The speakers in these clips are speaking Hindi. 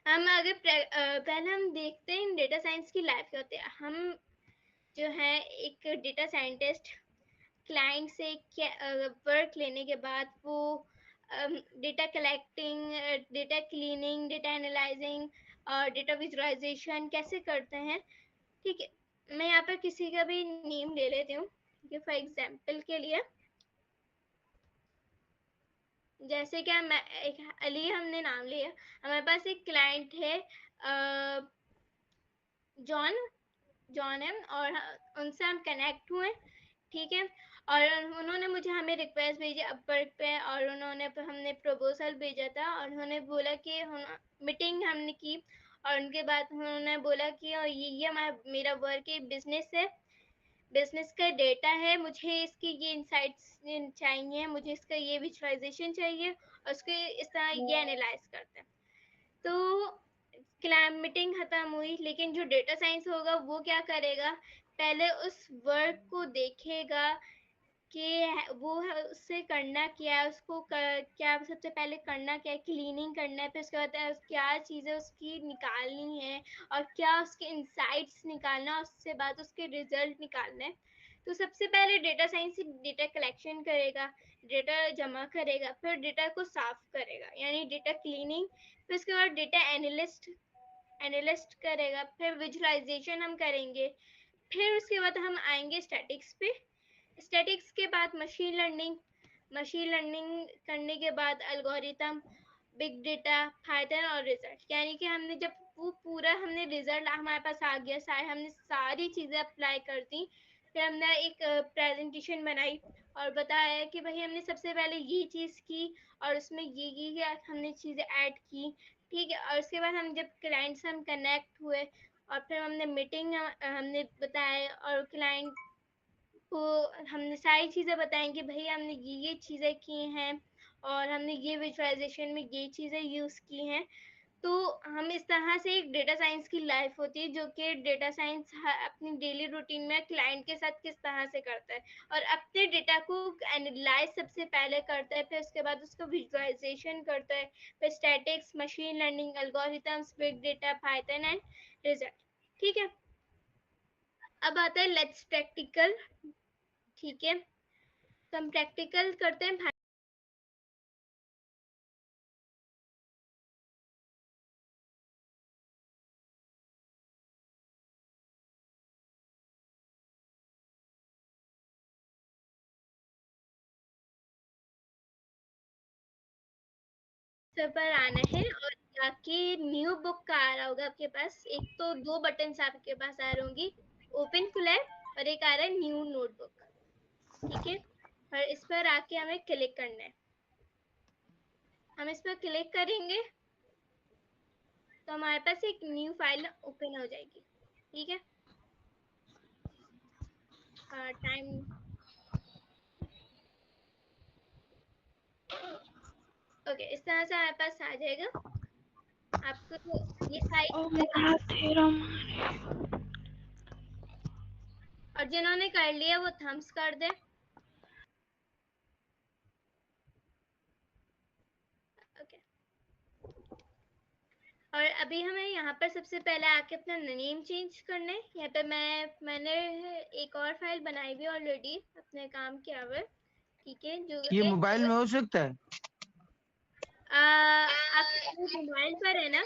हम अगर पहले हम देखते हैं डेटा साइंस की लाइफ क्या होती है। हम जो है एक डेटा साइंटिस्ट क्लाइंट से वर्क लेने के बाद वो data collecting, data cleaning, data analysing और डेटा विजुअलाइजेशन कैसे करते हैं। ठीक है, मैं यहाँ पर किसी का भी नेम ले लेती हूँ। ठीक है, फॉर एग्जाम्पल के लिए जैसे कि मैं एक अली हमने नाम लिया, हमारे पास एक क्लाइंट है जॉन जॉन है और उनसे हम कनेक्ट हुए। ठीक है, और उन्होंने मुझे हमें रिक्वेस्ट भेजी अपवर्क पे और हमने प्रपोजल भेजा था और उन्होंने बोला कि मीटिंग हमने की और उनके बाद उन्होंने बोला कि ये मेरा वर्क है, बिजनेस है, बिजनेस का डेटा है, मुझे इसकी ये इंसाइट्स चाहिए, मुझे इसका ये विजुअलाइजेशन चाहिए और उसके इस तरह ये एनालाइज करते हैं। तो मीटिंग खत्म हुई, लेकिन जो डेटा साइंस होगा वो क्या करेगा, पहले उस वर्क को देखेगा कि वो उससे करना क्या है, उसको क्या सबसे पहले करना क्या है, क्लीनिंग करना है, फिर उसके बाद क्या चीज़ें उसकी निकालनी है और क्या उसके इंसाइट्स निकालना, उससे बाद उसके रिजल्ट निकालना है। तो सबसे पहले डेटा साइंस डेटा कलेक्शन करेगा, डेटा जमा करेगा, फिर डेटा को साफ करेगा यानी डेटा क्लीनिंग, फिर उसके बाद डेटा एनालिस्ट करेगा, फिर विजुअलाइजेशन हम करेंगे, फिर उसके बाद हम आएंगे स्टैटिक्स पे। स्टैटिक्स के बाद मशीन लर्निंग करने के बाद एल्गोरिथम, बिग डेटा, पाइथन और रिजल्ट। यानी कि हमने जब वो पूरा हमने रिजल्ट हमारे पास आ गया, हमने सारी चीज़ें अप्लाई कर दी, फिर हमने एक प्रेजेंटेशन बनाई और बताया कि भाई हमने सबसे पहले ये चीज़ की और उसमें ये हमने चीज़ें ऐड की। ठीक है, और उसके बाद हम जब क्लाइंट से हम कनेक्ट हुए और फिर हमने मीटिंग हमने बताया और क्लाइंट को हमने सारी चीज़ें बताई कि भाई हमने ये चीज़ें की हैं और हमने ये विजुअलाइजेशन में ये चीज़ें यूज़ की हैं। तो हम इस तरह से एक डेटा साइंस की लाइफ होती है, जो कि डेटा साइंस अपनी डेली रूटीन में क्लाइंट के साथ किस तरह से करता है और अपने डेटा को एनालाइज सबसे पहले करता है, फिर उसके बाद उसको विजुअलाइजेशन करता है, फिर statics, machine learning, algorithms, big data, Python and result. ठीक है, अब आता है लेट्स प्रैक्टिकल। ठीक है, तो हम प्रैक्टिकल करते हैं। पर आना है और जाके न्यू बुक का आ रहा होगा आपके पास, एक तो दो बटन आपके पास आ रही होंगी, ओपन कोलैब और एक आ रहा है न्यू नोटबुक। ठीक है, और इस पर आके हमें क्लिक करना है। हम इस पर क्लिक करेंगे तो हमारे पास एक न्यू फाइल ओपन हो जाएगी। ठीक है, टाइम ओके, इस तरह से हमारे पास आ जाएगा। आपको ये सारी और जिन्होंने कर लिया वो थम्स कर दे। ओके, और अभी हमें यहाँ पर सबसे पहले आके अपना नेम चेंज करना है। यहाँ पे मैंने एक और फाइल बनाई हुई ऑलरेडी अपने काम के हुए। ठीक है, जो ये कि मोबाइल में हो सकता है? आप मोबाइल पर है ना,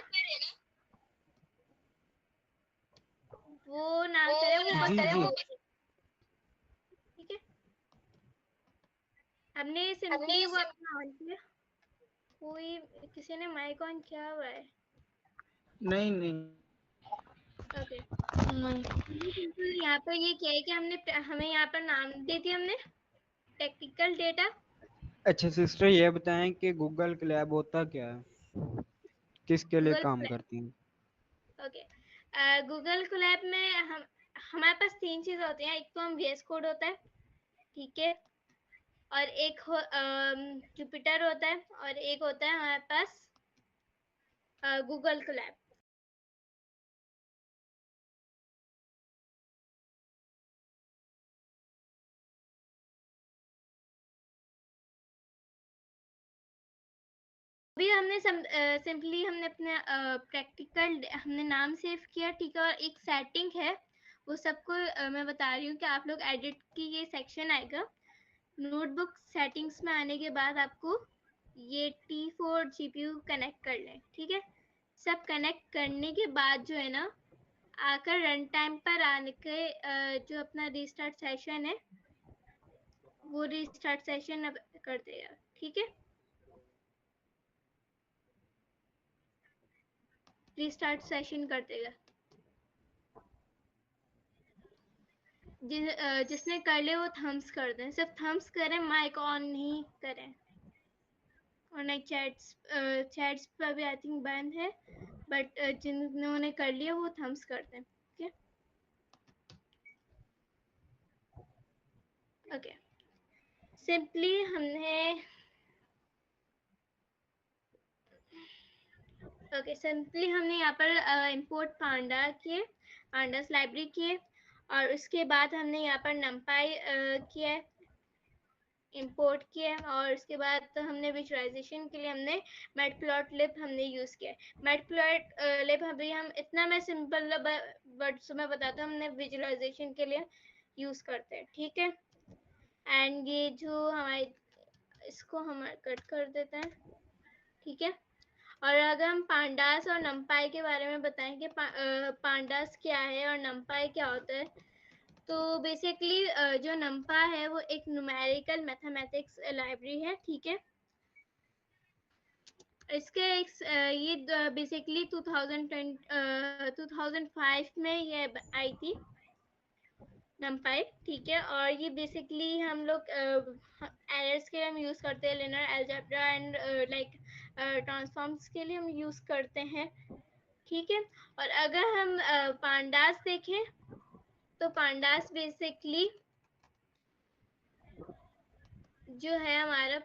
वो ना करें, वो बस जी जी। ठीक है, हमने सिंपली वो अपना ऑन किया। कोई किसी ने माइक ऑन किया हुआ है? नहीं नहीं। ओके, यहाँ पर ये क्या है कि हमें यहाँ पर नाम दे दिया हमने टेक्निकल डेटा। अच्छा सिस्टर, ये बताएं कि गूगल क्लैब होता क्या है, किसके लिए गूगल काम करती है? ओके, गूगल कोलैब में हम हमारे पास तीन चीज होती हैं। एक तो हम VS कोड होता है, ठीक है, और एक जुपिटर होता है और एक होता है हमारे पास गूगल कोलैब। अभी हमने सिंपली हमने अपने प्रैक्टिकल हमने नाम सेव किया, ठीक है, और एक सेटिंग है वो सबको मैं बता रही हूँ कि आप लोग एडिट की ये सेक्शन आएगा। नोटबुक सेटिंग्स में आने के बाद आपको ये T4 GPU कनेक्ट कर लें, ठीक है। सब कनेक्ट करने के बाद जो है ना, आकर रन टाइम पर आने के जो अपना रीस्टार्ट सेशन है वो रीस्टार्ट सेशन अब कर देगा, ठीक है। रीस्टार्ट सेशन कर देगा। जिसने कर ले वो थम्स कर दें, सिर्फ थम्स करें, माइक ऑन नहीं करें। और नहीं चैट्स पर भी आई थिंक बंद है, बट जिन्होंने कर लिया वो थम्स कर दें, ठीक है। ओके, सिंपली हमने यहाँ पर इंपोर्ट पांडा किए, पांडास लाइब्रेरी किए, और उसके बाद हमने यहाँ पर नमपाई किया है, इंपोर्ट किया, और उसके बाद तो हमने विजुअलाइजेशन के लिए हमने मैटप्लॉटलिब हमने यूज किया है। मैटप्लॉटलिब अभी हम इतना मैं सिंपल वर्ड्स में बताता हूँ, हमने विजुअलाइजेशन के लिए यूज करते हैं, ठीक है। एंड ये जो हमारे इसको हम कट कर देते हैं, ठीक है। और अगर हम पांडास और नमपाई के बारे में बताएं कि पांडास क्या है और नमपाई क्या होता है, तो बेसिकली जो नम्पा है वो एक न्यूमेरिकल मैथमेटिक्स लाइब्रेरी है, ठीक है। इसके ये बेसिकली 2005 में ये आई थी नमपाई, ठीक है। और ये बेसिकली हम लोग एरर्स के लिए हम यूज करते हैं, linear algebra and like transforms के लिए हम यूज करते हैं, ठीक है। और अगर हम पांडास देखें तो पांडास बेसिकली जो है हमारा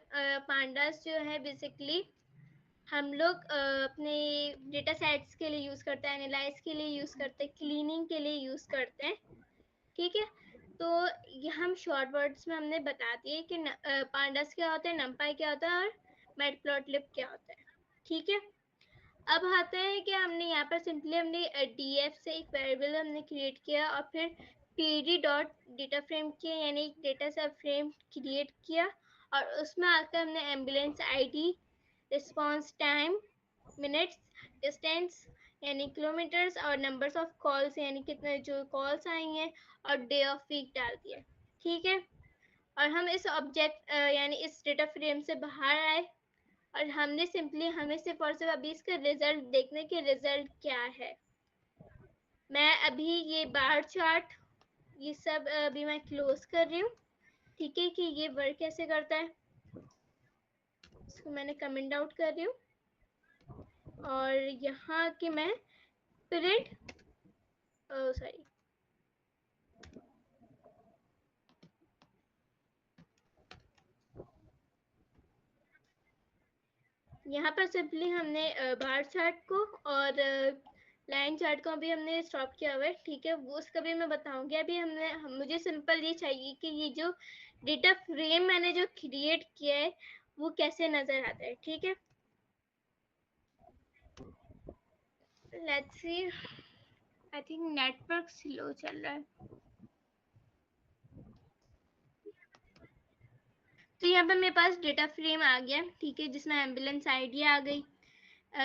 पांडास जो है बेसिकली हम लोग अपने डेटा सेट्स के लिए यूज करते हैं, एनालाइज के लिए यूज करते हैं, क्लीनिंग के लिए यूज करते हैं, ठीक है। तो ये हम शॉर्ट वर्ड्स में हमने बता दिए कि पांडास क्या होता है, नमपाई क्या होता है और मैटप्लॉटलिब क्या होता है, ठीक है। अब आते हैं कि हमने यहाँ पर सिंपली हमने df से एक वेरिएबल हमने क्रिएट किया और फिर pd डॉट डेटा फ्रेम किया, यानी एक डेटा सब फ्रेम क्रिएट किया, और उसमें आकर हमने ambulance ID, response time, minutes, distance यानी किलोमीटर्स, और नंबर्स ऑफ कॉल्स यानी कितने जो कॉल्स आई हैं, और डे ऑफ वीक डाल दिया, ठीक है। और हम इस ऑब्जेक्ट यानी इस डेटा फ्रेम से बाहर आए, और हमने सिंपली हमें सिर्फ और सिर्फ अभी इसका रिजल्ट देखने के रिजल्ट क्या है। मैं अभी ये बार चार्ट ये सब अभी मैं क्लोज कर रही हूँ, ठीक है, कि ये वर्क कैसे करता है। इसको मैंने कमेंट आउट कर रही हूँ, और यहाँ की मैं प्रिंट सॉरी यहाँ पर सिंपली हमने बार चार्ट को और लाइन चार्ट को भी हमने स्टॉप किया हुआ है, ठीक है। वो उसका भी मैं बताऊंगी। अभी मुझे सिंपल ये चाहिए कि ये जो डेटा फ्रेम मैंने जो क्रिएट किया है वो कैसे नजर आता है, ठीक है। Let's see, I think network slow चल रहा है। तो यहाँ पर मेरे पास डेटा फ्रेम आ गया, ठीक है, जिसमें एम्बुलेंस आईडी आ गई,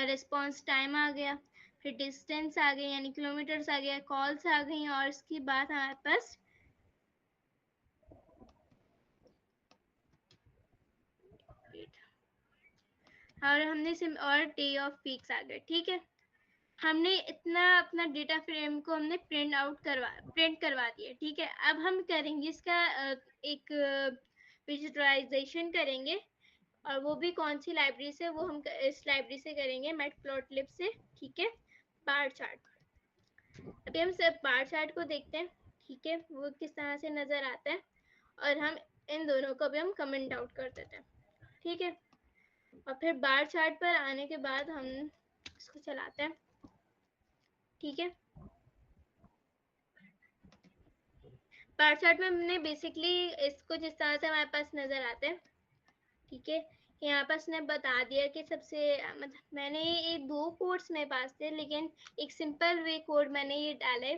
रिस्पांस टाइम आ गया, फिर डिस्टेंस आ गई यानी किलोमीटर्स आ गया, कॉल्स आ गई, और उसके बाद हमारे पास और हमने और डे ऑफ वीक्स आ गए, ठीक है। हमने इतना अपना डेटा फ्रेम को हमने प्रिंट करवा दिया, ठीक है। अब हम करेंगे इसका एक विजुअलाइजेशन करेंगे, और वो भी कौन सी लाइब्रेरी से, वो हम इस लाइब्रेरी से करेंगे, मैटप्लॉटलिब से, ठीक है। बार चार्ट, अभी हम सिर्फ बार चार्ट को देखते हैं, ठीक है, वो किस तरह से नजर आता है, और हम इन दोनों को भी हम कमेंट आउट कर देते हैं, ठीक है। और फिर बार चार्ट पर आने के बाद हम इसको चलाते हैं, ठीक है। बार चार्ट में हमने बेसिकली इसको जिस तरह से हमारे पास नजर आता है, ठीक है, यहाँ पर उसने बता दिया कि सबसे मतलब मैंने ये 2 कोड्स मेरे पास थे, लेकिन एक सिंपल वे कोड मैंने ये डाले।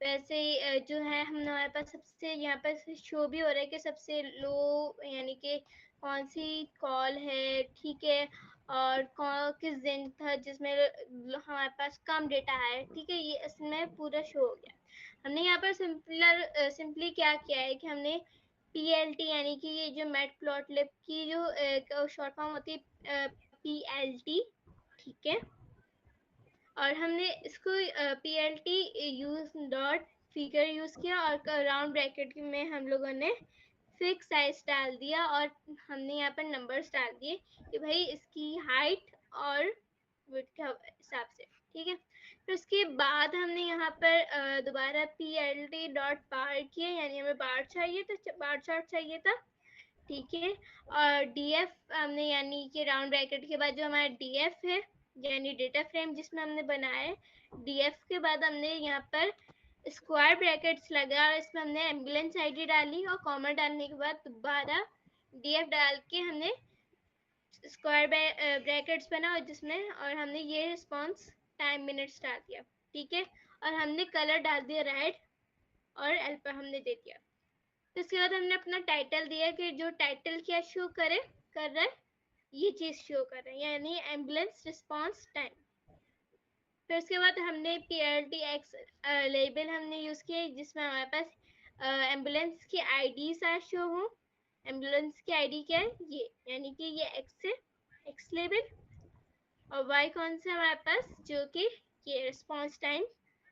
वैसे ही जो है हमारे पास सबसे यहाँ पर शो भी हो रहा है कि सबसे लो यानी कि कौन सी कॉल है, ठीक है, और किस दिन था जिसमें हमारे पास कम डेटा है, ठीक है, ये इसमें पूरा शो हो गया। हमने यहाँ पर सिंपली क्या किया है कि हमने PLT यानी कि ये जो मैटप्लॉटलिब की जो शॉर्ट फॉर्म होती है PLT, ठीक है, और हमने इसको PLT use dot figure use किया और राउंड ब्रैकेट में हम लोगों ने फिक्स साइज डाल दिया और हमने यहाँ पर नंबर्स डाल दिए कि भाई इसकी हाइट और विड्थ के हिसाब से, ठीक है। फिर उसके बाद हमने यहाँ पर दोबारा PLT डॉट बार किया, यानी हमें बार चाहिए था, बार चार्ट चाहिए था, ठीक है। और DF हमने यानी कि राउंड ब्रैकेट के बाद जो हमारा DF है यानी डेटा फ्रेम जिसमें हमने बनाया है, DF के बाद हमने यहाँ पर स्क्वायर ब्रैकेट्स लगा और इसमें हमने एम्बुलेंस आईडी डाली और कॉमा डालने के बाद दोबारा DF डाल के हमने स्क्वायर ब्रैकेट्स बना और जिसमें और हमने ये रिस्पॉन्स टाइम मिनट्स डाल दिया, ठीक है। और हमने कलर डाल दिया रेड और एल पर हमने दे दिया। तो इसके बाद हमने अपना टाइटल दिया कि जो टाइटल क्या शो कर रहा है, ये चीज शो कर रहा है यानी एम्बुलेंस रिस्पॉन्स टाइम। फिर उसके बाद हमने PLTX लेबल हमने यूज किया जिसमें हमारे पास एम्बुलेंस की आईडी शो हो। एम्बुलेंस की आईडी क्या है, ये यानी कि ये X है, X लेबल, और Y कौन सा हमारे पास, जो कि ये रिस्पॉन्स टाइम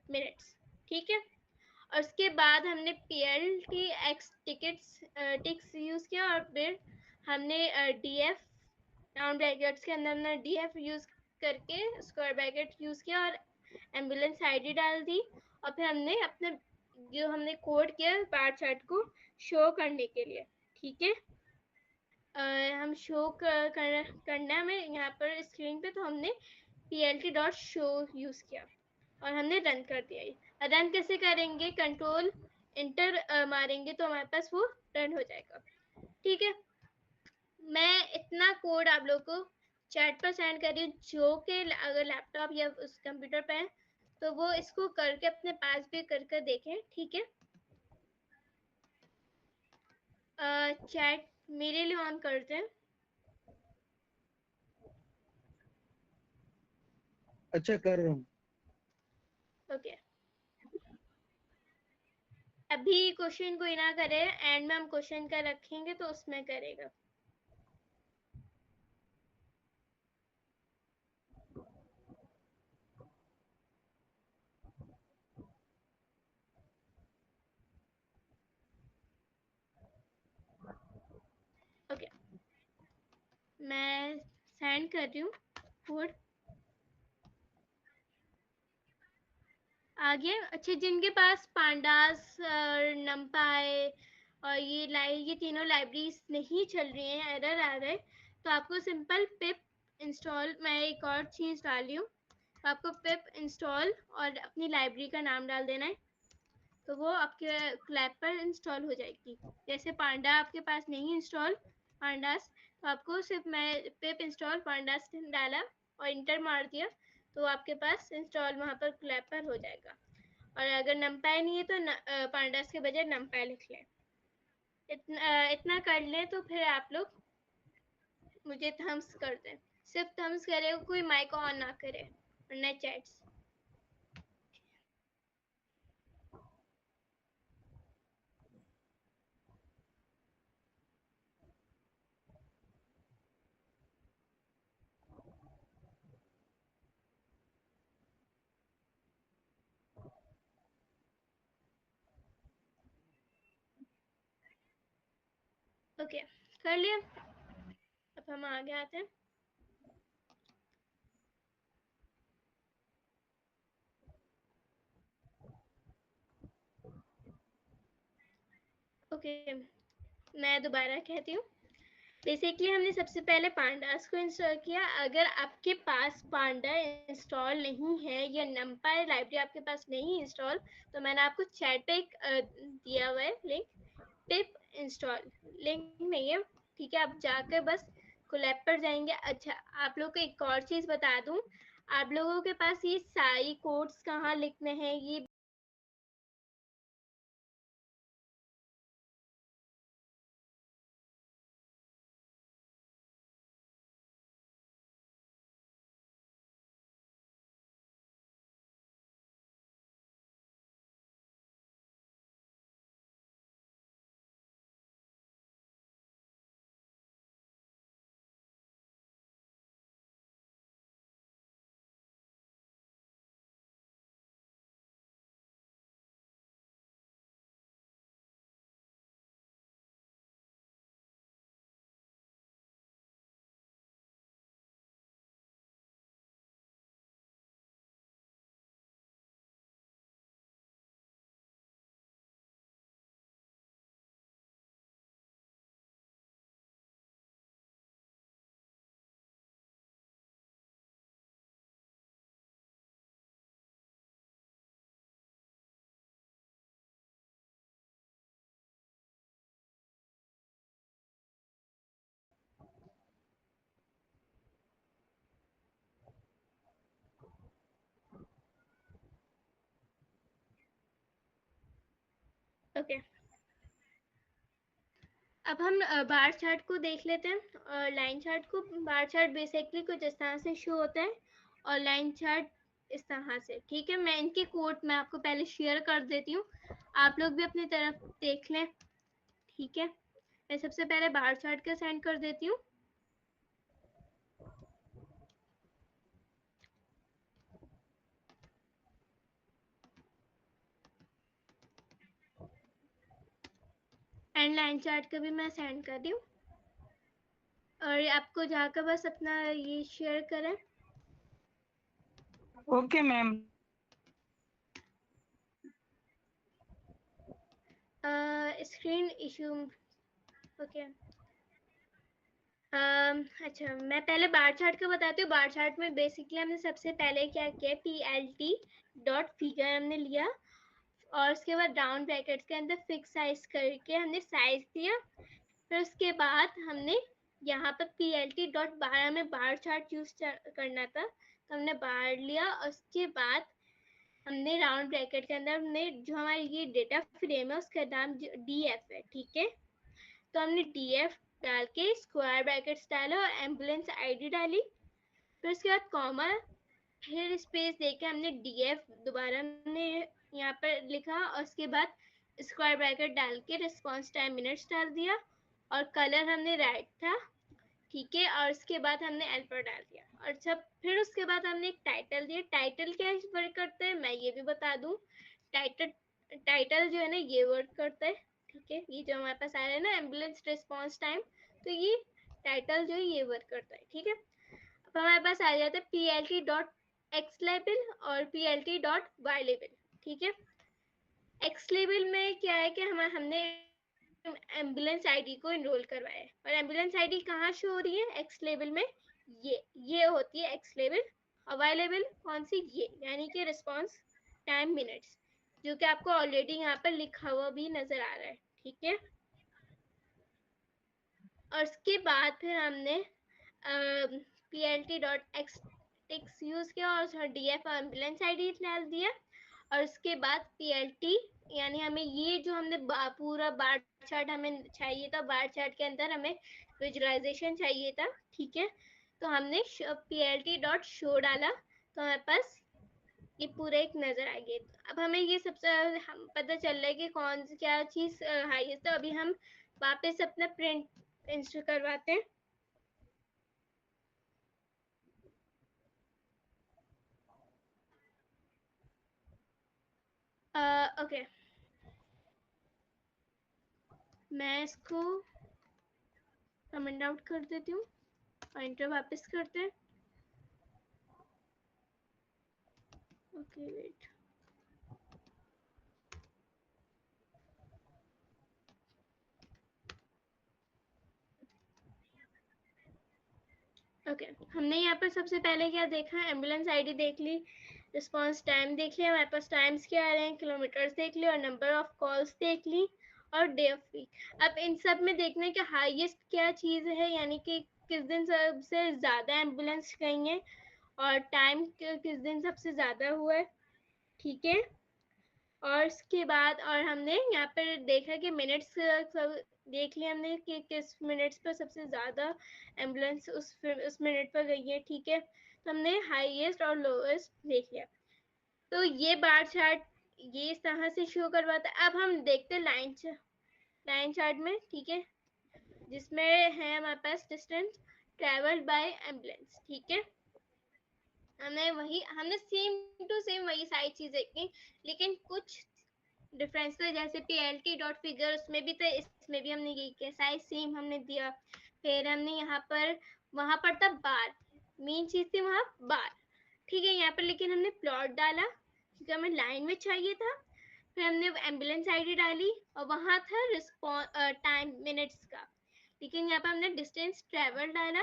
मिनट्स, ठीक है। और उसके बाद हमने PLTX टिक्स यूज किया और फिर हमने DF राउंड ब्रैकेट्स के अंदर हमने DF यूज करके स्क्वायर ब्रैकेट यूज किया और एम्बुलेंस आईडी डाल दी। और फिर हमने अपने जो हमने कोड किया बार चार्ट को शो करने के लिए, ठीक है। हम शो करना में यहाँ पर स्क्रीन पे, तो हमने PLT डॉट शो यूज किया और हमने रन कर दिया। रन कैसे करेंगे, कंट्रोल इंटर मारेंगे तो हमारे पास वो रन हो जाएगा, ठीक है। मैं इतना कोड आप लोग को चैट पर सेंड कर रही हूँ, जो कि अगर लैपटॉप या उस कंप्यूटर पे है तो वो इसको करके अपने पास भी कर देखें, ठीक है। चैट मेरे लिए ऑन करते हैं। अच्छा, कर रहा हूँ। ओके, अभी क्वेश्चन कोई ना करे, एंड में हम क्वेश्चन का रखेंगे तो उसमें करेगा। ओके, मैं सेंड कर रही हूँ कोड। आगे अच्छे, जिनके पास पांडास और नमपाई और ये तीनों लाइब्रेरीज नहीं चल रही हैं, एरर आ रहा है, तो आपको सिंपल पिप इंस्टॉल, मैं एक और चीज़ डाली हूँ, तो आपको पिप इंस्टॉल और अपनी लाइब्रेरी का नाम डाल देना है, तो वो आपके लैब पर इंस्टॉल हो जाएगी। जैसे पांडा आपके पास नहीं इंस्टॉल पांडास, तो आपको सिर्फ मैं पिप इंस्टॉल पांडास डाला और इंटर मार दिया, तो आपके पास इंस्टॉल वहाँ पर लैब पर हो जाएगा। और अगर नमपाई नहीं है तो पांडास के बजाय नमपाई लिख लें। इतना कर लें तो फिर आप लोग मुझे थम्स कर दें। सिर्फ थम्स करे, कोई माइक ऑन ना करे, वरना चैट्स। ओके, कर लिया। अब हम आगे आते हैं। ओके, मैं दोबारा कहती हूँ। बेसिकली हमने सबसे पहले पांडास को इंस्टॉल किया। अगर आपके पास पांडा इंस्टॉल नहीं है या नमपाई लाइब्रेरी आपके पास नहीं इंस्टॉल, तो मैंने आपको चैट पे एक दिया हुआ है लिंक, पिप इंस्टॉल, लिंक नहीं है, ठीक है। आप जाकर बस कोलैब पर जाएंगे। अच्छा, आप लोग को एक और चीज बता दूं, आप लोगों के पास ये सारी कोड्स कहाँ लिखने हैं, ये ओके। अब हम बार चार्ट को देख लेते हैं और लाइन चार्ट को। बार चार्ट बेसिकली कुछ इस तरह से शो होता है और लाइन चार्ट इस तरह से, ठीक है। मैं इनके कोड मैं आपको पहले शेयर कर देती हूँ, आप लोग भी अपनी तरफ देख लें, ठीक है। मैं सबसे पहले बार चार्ट का सेंड कर देती हूँ। एंड लाइन चार्ट का भी मैं सेंड कर रही हूँ और आपको जाकर बस अपना ये शेयर करें। Okay ma'am. Screen issue, okay. अच्छा, मैं पहले बार चार्ट का बताती हूँ। बार चार्ट में बेसिकली हमने सबसे पहले क्या किया, PLT डॉट फिगर हमने लिया और उसके बाद राउंड ब्रैकेट्स के अंदर फिक्स साइज करके हमने साइज दिया। फिर उसके बाद हमने यहाँ पर PLT डॉट बार, हमें बार चार्ट यूज करना था तो हमने बार लिया और उसके बाद हमने राउंड ब्रैकेट के अंदर हमने जो हमारी ये डेटा फ्रेम है उसका नाम DF है, ठीक है। तो हमने DF डाल के स्क्वायर ब्रैकेट्स डाला और एम्बुलेंस आईडी डाली। फिर उसके बाद कॉमा, फिर स्पेस देके हमने DF दोबारा हमने यहाँ पर लिखा और उसके बाद स्क्वायर ब्रैकेट डाल के रिस्पॉन्स टाइम मिनट्स डाल दिया और कलर हमने रेड था, ठीक है। और उसके बाद हमने एल्फा डाल दिया और सब, फिर उसके बाद हमने एक टाइटल दिया। टाइटल क्या वर्क करता है मैं ये भी बता दूं। टाइटल टाइटल जो है ना ये वर्क करता है, ठीक है। ये जो हमारे पास आ रहा है ना एम्बुलेंस रिस्पॉन्स टाइम, तो ये टाइटल जो है ये वर्क करता है, ठीक है। अब हमारे पास आ जाता है PLT डॉट एक्स लेबल और PLT डॉट वाई लेबल, ठीक है। एक्स लेबल में क्या है कि हमने एम्बुलेंस आईडी को इनरोल करवाया है और एम्बुलेंस आईडी कहाँ शो हो रही है एक्स लेबल में, ये होती है एक्स लेबल। और वाई लेबल कौन सी, ये यानी कि रिस्पांस टाइम मिनट्स, जो कि आपको ऑलरेडी यहाँ पर लिखा हुआ भी नजर आ रहा है, ठीक है। और उसके बाद फिर हमने PLT डॉट एक्स यूज किया और DF एम्बुलेंस आईडी डाल दिया और उसके बाद PLT, यानी हमें ये जो हमने पूरा बार चार्ट हमें चाहिए था, बार चार्ट के अंदर हमें विजुअलाइजेशन चाहिए था, ठीक है। तो हमने PLT डॉट शो डाला तो हमारे पास ये पूरा एक नजर आ गया। अब हमें ये सबसे हम पता चल रहा है कि कौन सी क्या चीज हाईएस्ट। तो अभी हम वापस अपना प्रिंट इंस्टॉल करवाते हैं। ओके, मैं इसको कमेंट आउट कर देती हूँ और इंटर वापस करते हैं। Okay wait, okay. हमने यहाँ पर सबसे पहले क्या देखा, एम्बुलेंस आईडी देख ली, रिस्पांस टाइम देख लिया, हमारे पास टाइम्स क्या आ रहे हैं, किलोमीटर्स देख लिया और नंबर ऑफ कॉल्स देख ली। और डे ऑफ वीक। अब इन सब में देखना है कि हाईएस्ट क्या चीज़ है, यानी कि किस दिन सबसे ज़्यादा एम्बुलेंस गई हैं और टाइम किस दिन सबसे ज़्यादा हुआ है, ठीक है। और उसके बाद और हमने यहाँ पर देखा कि मिनट्स सब देख लिया हमने कि किस मिनट्स पर सबसे ज़्यादा एम्बुलेंस उस मिनट पर गई है, ठीक है। तो हमने हाईएस्ट और लोएस्ट देख लिया। तो ये बार चार्ट ये इस तरह से शो करवाता है। अब हम देखते हैं लाइन चार्ट में, ठीक है, जिसमें है हमारे पास डिस्टेंस ट्रेवल्ड बाय एम्बुलेंस, ठीक है। हमने सेम टू सेम वही सारी चीजें की, लेकिन कुछ डिफरेंस है, जैसे PLT डॉट फिगर उसमें भी था, इसमें भी हमने यही किया, साइज सेम हमने दिया। फिर हमने यहाँ पर वहां पर था बार, मेन चीज थी वहां बार, ठीक है। यहाँ पर लेकिन हमने प्लॉट डाला क्योंकि हमें लाइन में चाहिए था। फिर हमने एम्बुलेंस आईडी डाली और वहां था रिस्पॉन्स टाइम मिनट्स का, लेकिन यहाँ पर हमने डिस्टेंस ट्रेवल डाला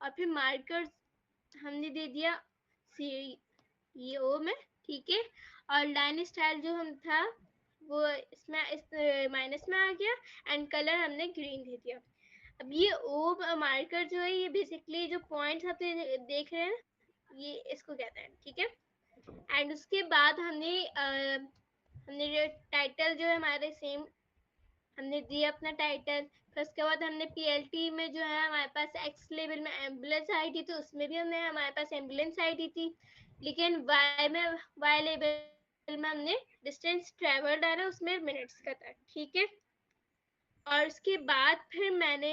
और फिर मार्कर हमने दे दिया CEO में, ठीक है। और लाइन स्टाइल जो हम था वो इसमें इस माइनस में आ गया एंड कलर हमने ग्रीन दे दिया। अब ये ओ मार्कर जो है ये बेसिकली जो पॉइंट्स आप देख रहे हैं ये इसको कहते हैं, ठीक है। एंड उसके बाद हमने टाइटल जो है हमारे सेम हमने दिया अपना टाइटल। फिर उसके बाद हमने PLT में जो है हमारे पास एक्स लेवल में एम्बुलेंस आईडी थी, उसमें भी हमने हमारे पास एम्बुलेंस आईडी थी, लेकिन वाई लेवल में हमने डिस्टेंस ट्रेवल डाला, उसमें मिनट्स का था, ठीक है। और उसके बाद फिर मैंने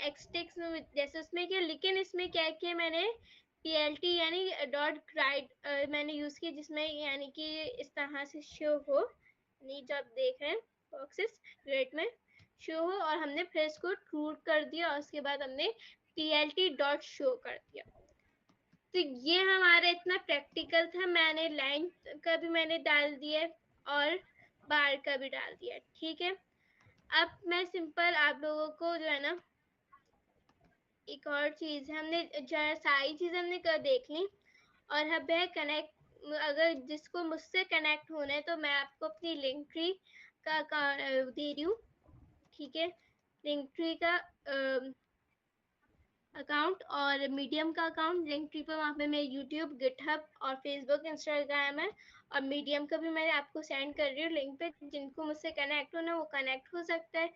एक्सटेक्स जैसे उसमें किया, लेकिन इसमें क्या किया मैंने PLT यानी डॉट ग्राइड मैंने यूज किया, जिसमें यानी कि इस तरह से शो हो, नहीं जब देख रहे हैं बॉक्सेस ग्रेड में शो हो, और हमने फिर इसको ट्रू कर दिया और उसके बाद हमने PLT डॉट शो कर दिया। तो ये हमारा इतना प्रैक्टिकल था। मैंने लाइन का भी मैंने डाल दिया और बार का भी डाल दिया, ठीक है। अब मैं सिंपल आप लोगों को जो है ना एक और चीज है, हमने सारी चीजें हमने कर देख ली और अब है कनेक्ट, अगर जिसको मुझसे कनेक्ट होना है तो मैं आपको अपनी लिंक ट्री का दे रही हूँ, ठीक है। लिंक ट्री का अकाउंट और मीडियम का अकाउंट, लिंक ट्री पर वहाँ पे मेरे यूट्यूब, गिटहब और फेसबुक इंस्टाग्राम है, और मीडियम का भी मैं आपको सेंड कर रही हूँ लिंक पे। जिनको मुझसे कनेक्ट होना वो कनेक्ट हो सकता है।